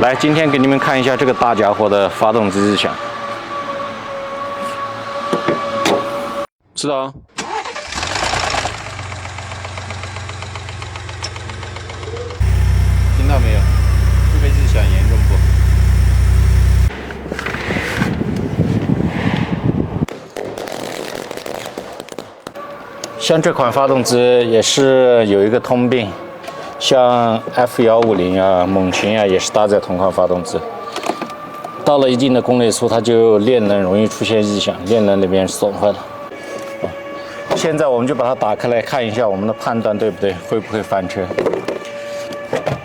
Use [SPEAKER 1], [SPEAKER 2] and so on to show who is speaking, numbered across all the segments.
[SPEAKER 1] 来，今天给你们看一下这个大家伙的发动机日响。知道啊。听到没有？这个日响严重不？像这款发动机也是有一个通病，像 F150啊、猛禽啊也是搭载同款发动机。到了一定的公里数，它就链能容易出现异响，链能那边损坏了。现在我们就把它打开来看一下我们的判断对不对，会不会翻车。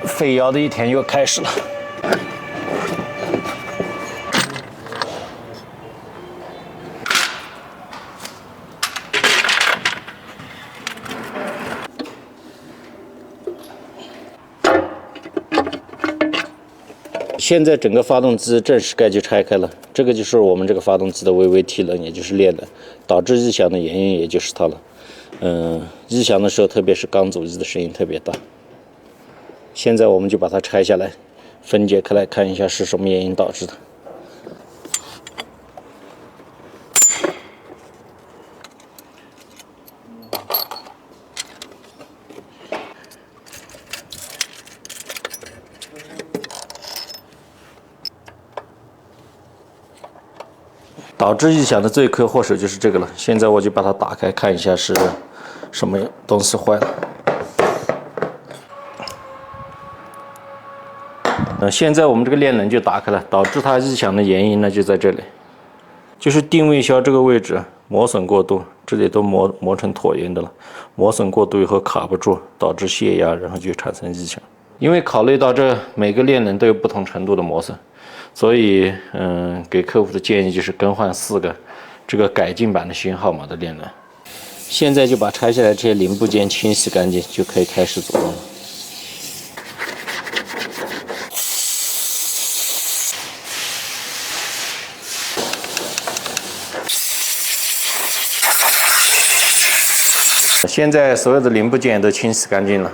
[SPEAKER 1] 费腰的一天又开始了。现在整个发动机正时盖就拆开了，这个就是我们这个发动机的 VVT 轮，也就是链能，导致异响的原因也就是它了。异响的时候，特别是缸阻异的声音特别大。现在我们就把它拆下来，分解开来看一下是什么原因导致的。导致异响的罪魁祸首就是这个了。现在我就把它打开看一下是什么东西坏了。现在我们这个链能就打开了，导致它异响的原因呢就在这里，就是定位销这个位置磨损过度，这里都磨成椭圆的了，磨损过度以后卡不住，导致泄压，然后就产生异响。因为考虑到这每个链能都有不同程度的磨损，所以给客户的建议就是更换4个这个改进版的新号码的链能。现在就把拆下来这些零部件清洗干净，就可以开始组装了。现在所有的零部件都清洗干净了，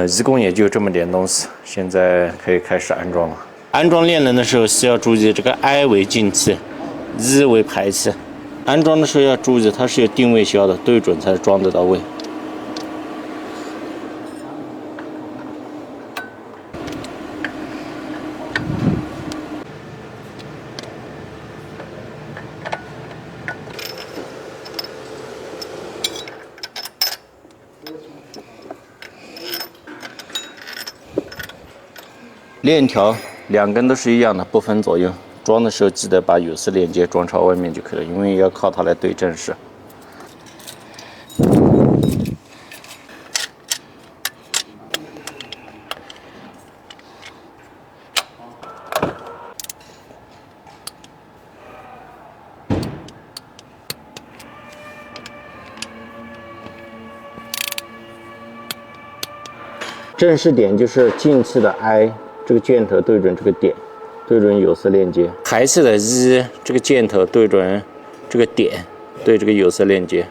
[SPEAKER 1] 一共也就这么点东西，现在可以开始安装了。安装链能的时候是要注意这个 I 为进气，E 为排气。安装的时候要注意，它是有定位销的，对准才装得到位。链条2根都是一样的，不分左右。装的时候记得把有丝连接装朝外面就可以了，因为要靠它来对正时。正时点就是进气的 I 这个箭头对准这个点，对准有丝链接；排气的 E 这个箭头对准这个点，对这个有丝链接。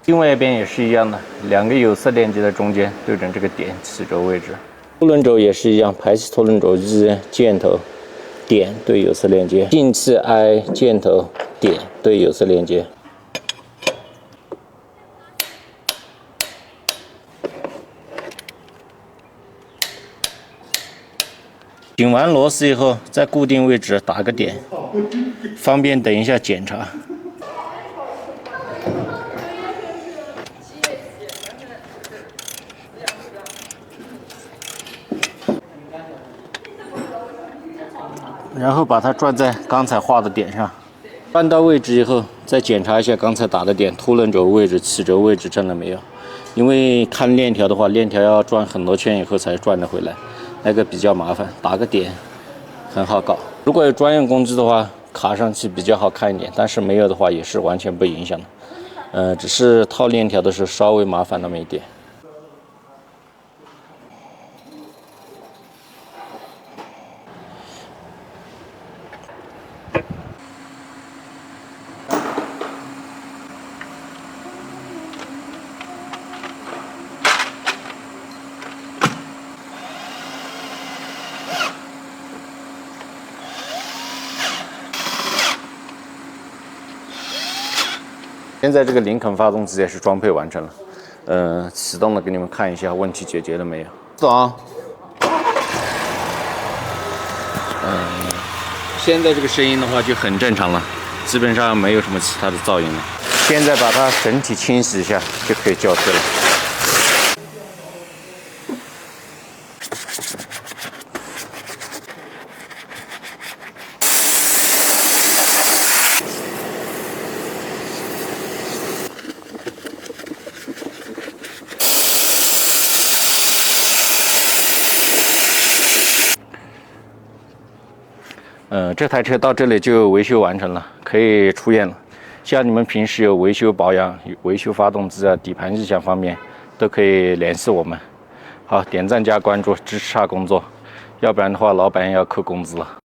[SPEAKER 1] 另外一边也是一样的，2个有丝链接的中间对准这个点起轴位置。拖轮轴也是一样，排气拖轮轴 E 箭头点对有丝链接，进气 I 箭头点对有丝链接。紧完螺丝以后，在固定位置打个点，方便等一下检查。然后把它转在刚才画的点上，转到位置以后，再检查一下刚才打的点，拖轮轴位置、起轴位置正了没有？因为看链条的话，链条要转很多圈以后才转得回来。那个比较麻烦，打个点很好搞。如果有专用工具的话，卡上去比较好看一点，但是没有的话也是完全不影响的。只是套链条的时候稍微麻烦那么一点。现在这个林肯发动机也是装配完成了，启动了，给你们看一下问题解决了没有。走。现在这个声音的话就很正常了，基本上没有什么其他的噪音了。现在把它整体清洗一下就可以交车了。这台车到这里就维修完成了，可以出院了。像你们平时有维修保养、维修发动机啊、底盘异响方面，都可以联系我们。好，点赞加关注，支持下工作，要不然的话，老板要扣工资了。